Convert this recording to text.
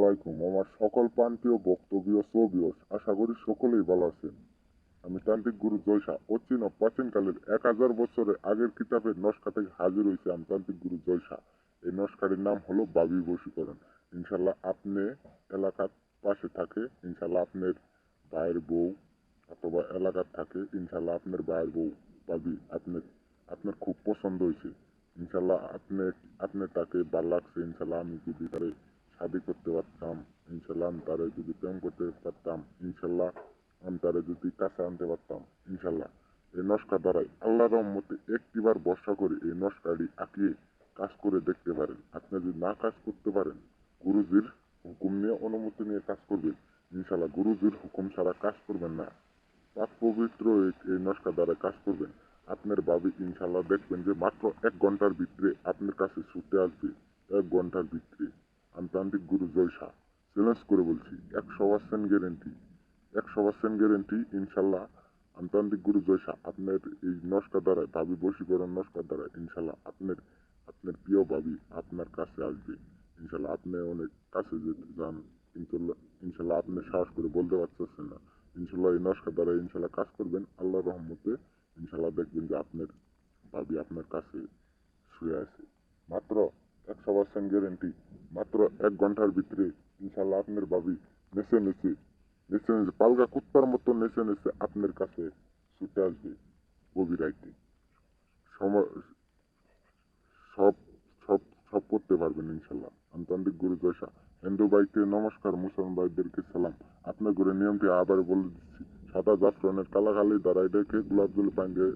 আলাইকুম আমার সকল প্রান্তীয় বক্তব্য সবিয়স আশা করি সকলেই ভালো আছেন। আমি তান্ত্রিক গুরু জয়সা অচিন ও প্রাচীনকালের 1000 বছরের আগের কিতাবের নস্কা থেকে হাজির হয়েছে আমি তান্ত্রিক গুরু জয়সা। এই নস্কাটির নাম হলো বাবি বশীকরণ। ইনশাল্লাহ আপনি এলাকার পাশে থাকে, ইনশাল্লাহ আপনার ভাইয়ের বউ অথবা এলাকার থাকে, ইনশাল্লাহ আপনার ভাইয়ের বউ বাবি আপনার আপনার খুব পছন্দ হয়েছে। ইনশাল্লাহ আপনি তাকে ভাল লাগছে, ইনশাল্লাহ আমি যদি তারে শাদি করতে পারতাম, ইনশাল্লাহ আমি তারে যদি প্রেম করতে পারতাম, ইনশাল্লাহ আমি তারে যদি কাছে আনতে পারতাম, ইনশাল্লাহ এই নস্কা দ্বারাই আল্লাহর রহমতে একটিবার বর্ষা করে এই নস্কাটি আঁকিয়ে কাজ করে দেখতে পারেন। আপনি যদি না কাজ করতে পারেন, গুরুজির হুকুম নিয়ে অনুমতি নিয়ে কাজ করবেন। ইনশাল্লাহ গুরুজির হুকুম ছাড়া কাজ করবেন না, পাক পবিত্র এই নস্কা দ্বারা কাজ করবেন। আপনার ভাবি ইনশাল্লাহ দেখবেন যে মাত্র 1 ঘন্টার ভিতরে আপনার কাছে ছুটে আসবে। 1 ঘন্টার ভিতরে আমি তান্ত্রিক গুরু জয়সা চ্যালেঞ্জ করে বলছি, 100% গ্যারেন্টি, 100% গ্যারেন্টি। ইনশাল্লাহ আমি তান্ত্রিক গুরু জয়সা আপনার এই নস্কা দ্বারা ভাবি বশীকরণ নস্কার দ্বারা ইনশাল্লাহ আপনার প্রিয় ভাবি আপনার কাছে আসবে। ইনশাল্লাহ আপনি অনেক কাছে যেতে চান, কিন্তু ইনশাল্লাহ আপনি সাহস করে বলতে পারতেছেন না। ইনশাল্লাহ এই নস্কা দ্বারা ইনশাল্লাহ কাজ করবেন আল্লাহর রহমতে। ইনশাল্লাহ দেখবেন যে আপনার ভাবি আপনার কাছে শুয়ে আছে। মাত্র 100% গ্যারেন্টি, মাত্র 1 ঘন্টার ভিতরে ইনশাল্লাহ আপনার ভাবি নেচে নেচে নেচে নেচে পালগা কুত্তার মতো নেচে নেচে আপনার কাছে ছুটে আসবে গভীর রাইতে। সময় সব সব সব করতে পারবেন ইনশাল্লাহ। আমি তান্ত্রিক গুরু জয়সা। হিন্দু ভাইকে নমস্কার, মুসলমান ভাইদেরকে সালাম। আপনার ঘরে নিয়মটি আবার বলে দিচ্ছি, সাদা জাফরানের কালাকালি দ্বারা এটাকে গোলাপ জল পানি দিয়ে